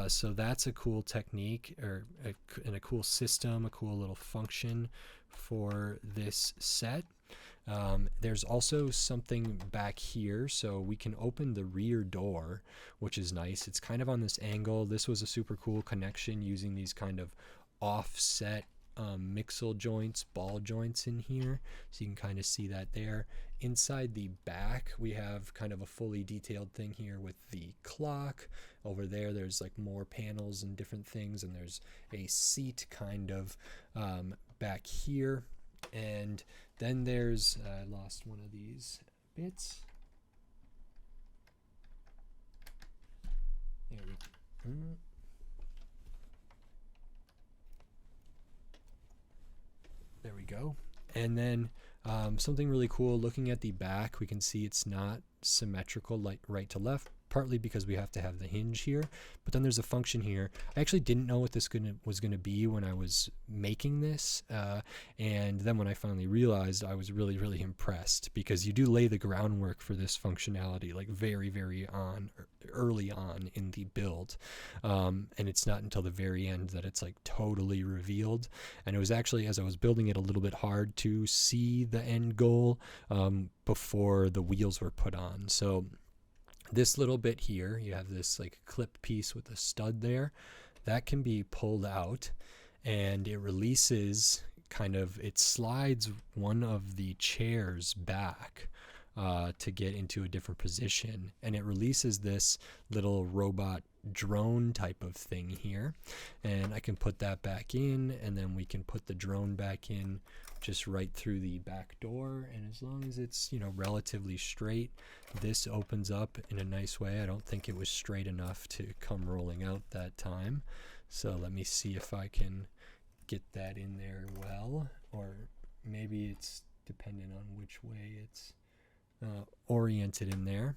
So that's a cool technique, and a cool system, a cool little function for this set. There's also something back here, so we can open the rear door, which is nice. It's kind of on this angle. This was a super cool connection using these kind of offset mixel joints, ball joints in here, so you can kind of see that there. Inside the back, we have kind of a fully detailed thing here with the clock. Over there, there's like more panels and different things, and there's a seat kind of back here. And then there's, I lost one of these bits. There we go. There we go. And then something really cool, looking at the back, we can see it's not symmetrical like right to left, partly because we have to have the hinge here, but then there's a function here. I actually didn't know what this was gonna be when I was making this, and then when I finally realized, I was really, really impressed, because you do lay the groundwork for this functionality like very, very early on in the build, and it's not until the very end that it's like totally revealed. And it was actually, as I was building it, a little bit hard to see the end goal before the wheels were put on. So this little bit here, you have this like clip piece with a stud there, that can be pulled out, and it releases it slides one of the chairs back to get into a different position, and it releases this little robot drone type of thing here, and I can put that back in, and then we can put the drone back in just right through the back door, and as long as it's, you know, relatively straight, this opens up in a nice way. I don't think it was straight enough to come rolling out that time, so let me see if I can get that in there well, or maybe it's dependent on which way it's oriented in there.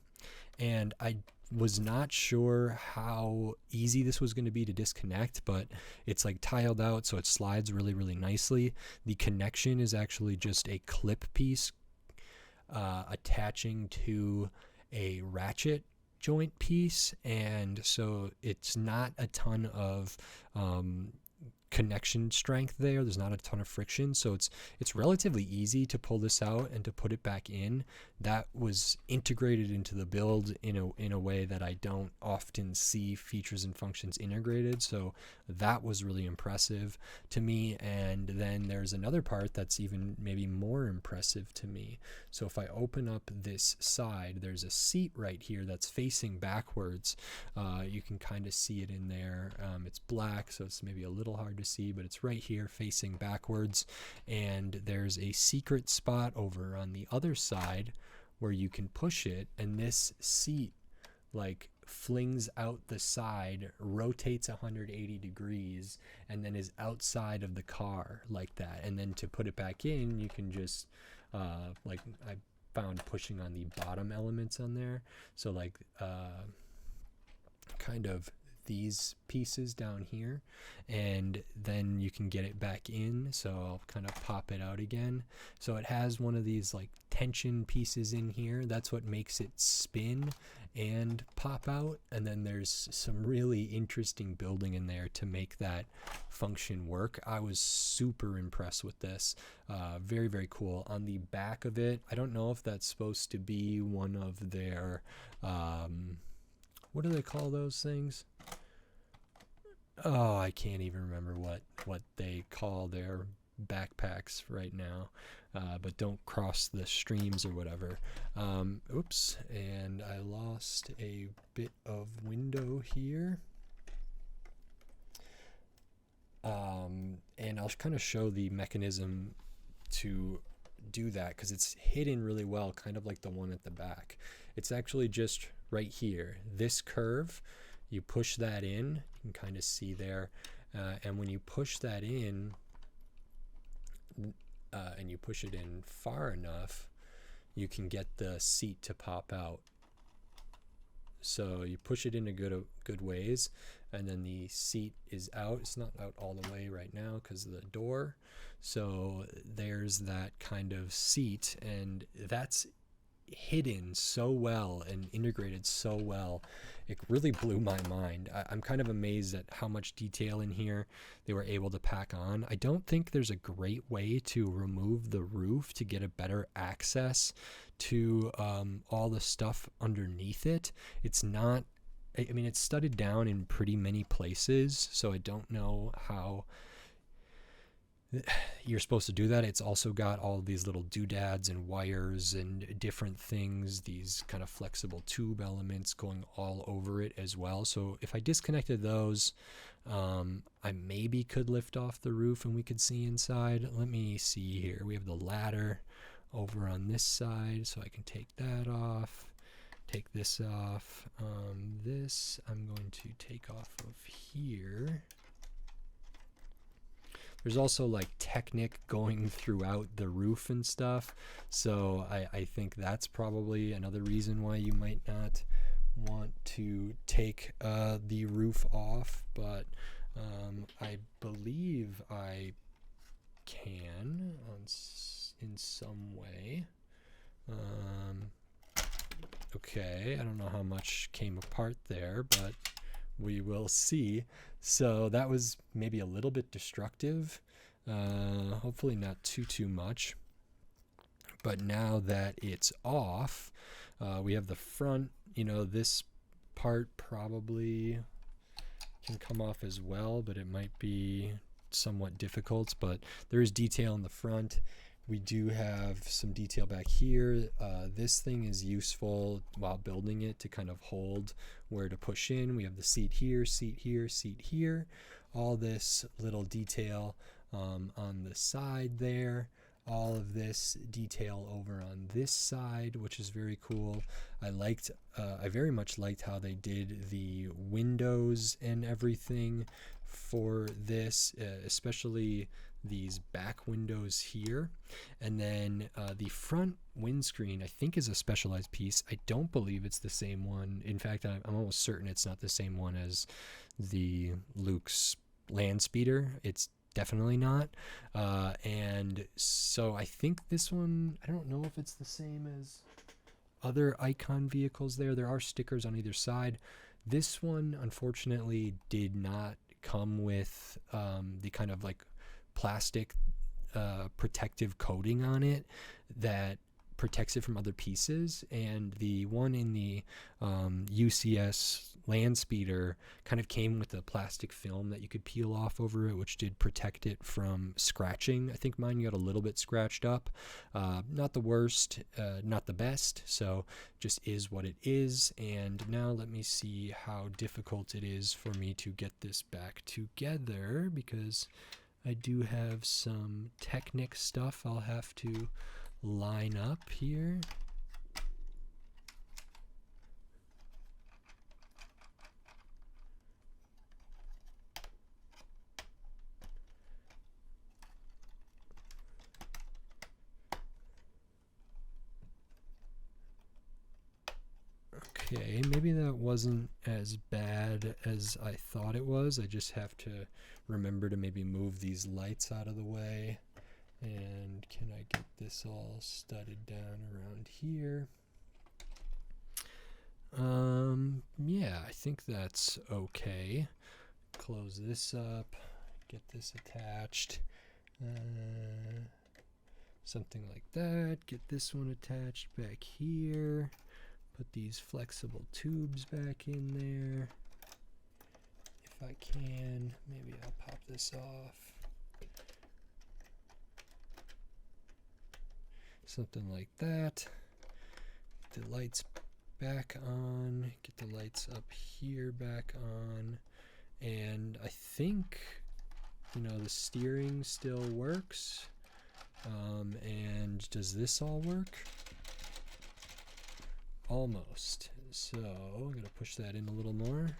And I was not sure how easy this was going to be to disconnect, but it's like tiled out, so it slides really, really nicely. The connection is actually just a clip piece attaching to a ratchet joint piece, and so it's not a ton of connection strength there. There's not a ton of friction, so it's relatively easy to pull this out and to put it back in. That was integrated into the build in a way that I don't often see features and functions integrated, so that was really impressive to me. And then there's another part that's even maybe more impressive to me. So if I open up this side, there's a seat right here that's facing backwards. You can kind of see it in there. It's black, so it's maybe a little hard to see, but it's right here facing backwards, and there's a secret spot over on the other side where you can push it, and this seat like flings out the side, rotates 180 degrees, and then is outside of the car like that. And then to put it back in, you can just like I found pushing on the bottom elements on there, so like kind of these pieces down here, and then you can get it back in. So I'll kind of pop it out again. So it has one of these like tension pieces in here. That's what makes it spin and pop out. And then there's some really interesting building in there to make that function work. I was super impressed with this. Very, very cool. On the back of it, I don't know if that's supposed to be one of their what do they call those things? Oh, I can't even remember what they call their backpacks right now, but don't cross the streams or whatever. Oops, and I lost a bit of window here. And I'll kind of show the mechanism to do that, because it's hidden really well, kind of like the one at the back. It's actually just right here, this curve. You push that in, you can kind of see there, and when you push that in and you push it in far enough, you can get the seat to pop out. So you push it in a good ways, and then the seat is out. It's not out all the way right now because of the door. So there's that kind of seat, and that's hidden so well and integrated so well. It really blew my mind. I'm kind of amazed at how much detail in here they were able to pack on. I don't think there's a great way to remove the roof to get a better access to all the stuff underneath it. It's not, I mean, it's studded down in pretty many places, so I don't know how you're supposed to do that. It's also got all these little doodads and wires and different things, these kind of flexible tube elements going all over it as well. So if I disconnected those, I maybe could lift off the roof and we could see inside. Let me see here. We have the ladder over on this side, so I can take that off, take this off. This I'm going to take off of here. There's also like Technic going throughout the roof and stuff, so I think that's probably another reason why you might not want to take the roof off, but I believe I can in some way. Okay, I don't know how much came apart there, but we will see. So that was maybe a little bit destructive. Hopefully not too much. But now that it's off, we have the front, this part probably can come off as well, but it might be somewhat difficult. But there is detail in the front. We do have some detail back here. This thing is useful while building it to kind of hold where to push in. We have the seat here, seat here, seat here. All this little detail on the side there. All of this detail over on this side, which is very cool. I very much liked how they did the windows and everything for this, especially these back windows here. And then the front windscreen, I think, is a specialized piece. I don't believe it's the same one. In fact, I'm almost certain it's not the same one as the Luke's land speeder. It's definitely not. And so I think this one, I don't know if it's the same as other Icon vehicles there. There are stickers on either side. This one, unfortunately, did not come with the kind of like plastic protective coating on it that protects it from other pieces, and the one in the UCS land speeder kind of came with a plastic film that you could peel off over it, which did protect it from scratching. I think mine got a little bit scratched up. Not the worst, not the best, so just is what it is. And now let me see how difficult it is for me to get this back together, because I do have some Technic stuff I'll have to line up here. Okay, maybe that wasn't as bad as I thought it was. I just have to remember to maybe move these lights out of the way. And can I get this all studded down around here? Yeah, I think that's okay. Close this up, get this attached. Something like that. Get this one attached back here. Put these flexible tubes back in there. If I can, maybe I'll pop this off. Something like that. Get the lights back on. Get the lights up here back on. And I think, the steering still works. And does this all work? Almost. So I'm going to push that in a little more.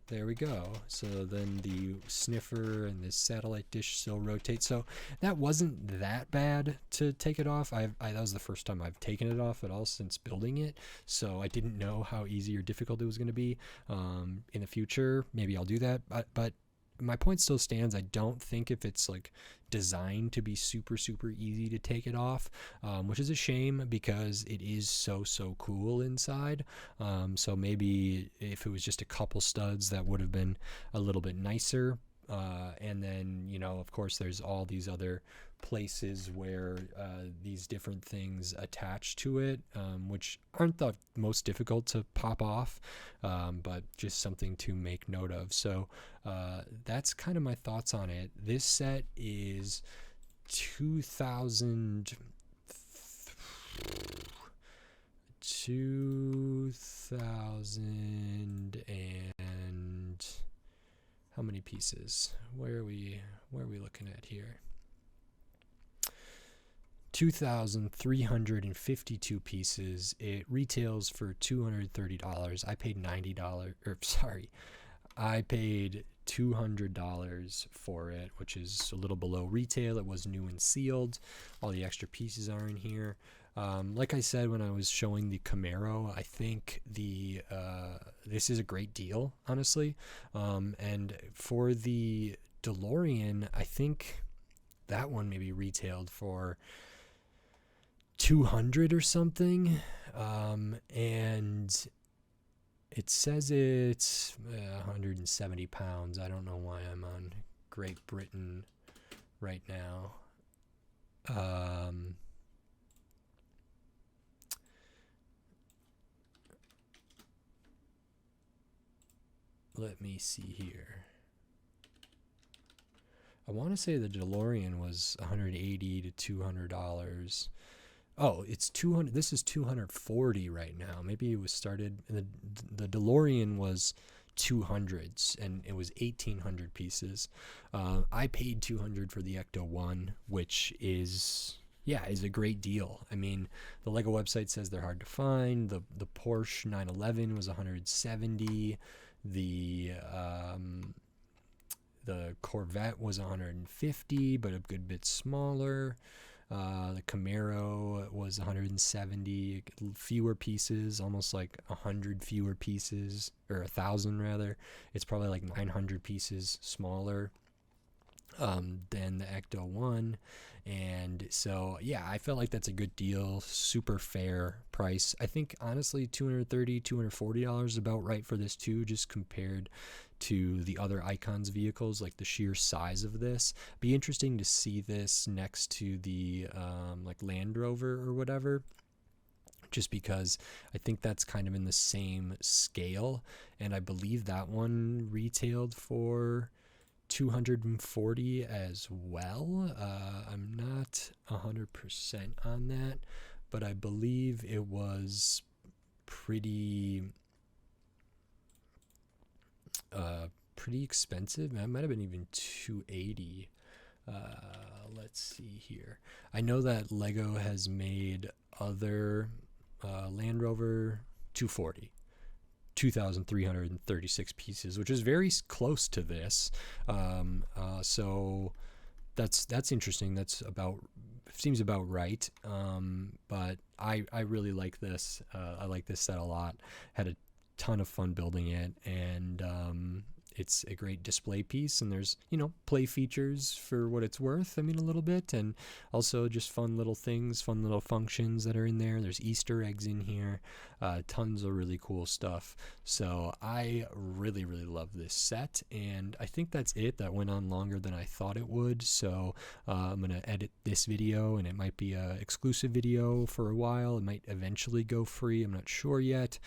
There we go. So then the sniffer and the satellite dish still rotate. So that wasn't that bad to take it off. That was the first time I've taken it off at all since building it. So I didn't know how easy or difficult it was going to be. In the future, maybe I'll do that. But my point still stands. I don't think if it's like designed to be super easy to take it off, which is a shame because it is so cool inside. So maybe if it was just a couple studs, that would have been a little bit nicer. And then, you know, of course, there's all these other places where these different things attach to it, which aren't the most difficult to pop off, but just something to make note of. So that's kind of my thoughts on it. This set is 2000 and how many pieces? Where are we looking at here? 2,352 pieces. It retails for $230. I paid $90, or sorry, I paid $200 for it, which is a little below retail. It was new and sealed. All the extra pieces are in here. Like I said when I was showing the Camaro, I think this is a great deal, honestly. And for the DeLorean, I think that one maybe retailed for $200 or something. And it says it's 170 pounds. I don't know why I'm on Great Britain right now. Let me see here. I want to say the DeLorean was $180 to $200. Oh, it's 200. This is 240 right now. Maybe it was started. The DeLorean was 200s, and it was 1,800 pieces. I paid $200 for the Ecto-1, which is a great deal. I mean, the LEGO website says they're hard to find. The Porsche 911 was 170. The Corvette was 150, but a good bit smaller. The Camaro was 170, fewer pieces, almost like 100 fewer pieces, or 1,000 rather. It's probably like 900 pieces smaller than the Ecto-1. And so, yeah, I felt like that's a good deal, super fair price. I think, honestly, $230, $240 is about right for this, too, just compared to the other Icons vehicles, like the sheer size of this. Be interesting to see this next to the like Land Rover or whatever, just because I think that's kind of in the same scale, and I believe that one retailed for $240 as well. I'm not 100% on that, but I believe it was pretty expensive. It might have been even $280. Let's see here. I know that LEGO has made other Land Rover 240. 2,336 pieces, which is very close to this. So that's interesting. That's seems about right. But I really like this. I like this set a lot. Had a ton of fun building it, and it's a great display piece, and there's, you know, play features for what it's worth. I mean, a little bit, and also just fun little things, fun little functions that are in there. There's Easter eggs in here, tons of really cool stuff. So I really, really love this set, and I think that's it. That went on longer than I thought it would, so I'm going to edit this video, and it might be a exclusive video for a while. It might eventually go free. I'm not sure yet.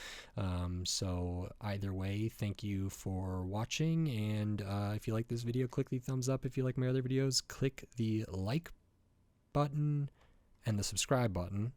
So either way, thank you for watching, and if you like this video, click the thumbs up. If you like my other videos, click the like button and the subscribe button.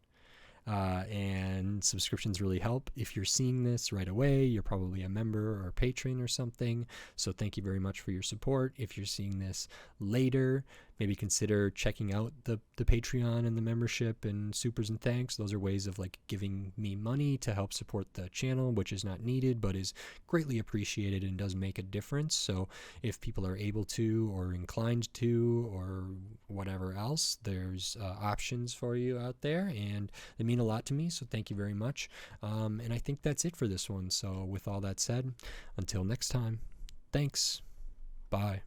And subscriptions really help. If you're seeing this right away, you're probably a member or a patron or something, so thank you very much for your support. If you're seeing this later, maybe consider checking out the Patreon and the membership and supers and thanks. Those are ways of like giving me money to help support the channel, which is not needed but is greatly appreciated and does make a difference. So if people are able to or inclined to or whatever else, there's options for you out there, and they mean a lot to me, so thank you very much. And I think that's it for this one. So with all that said, until next time, thanks. Bye.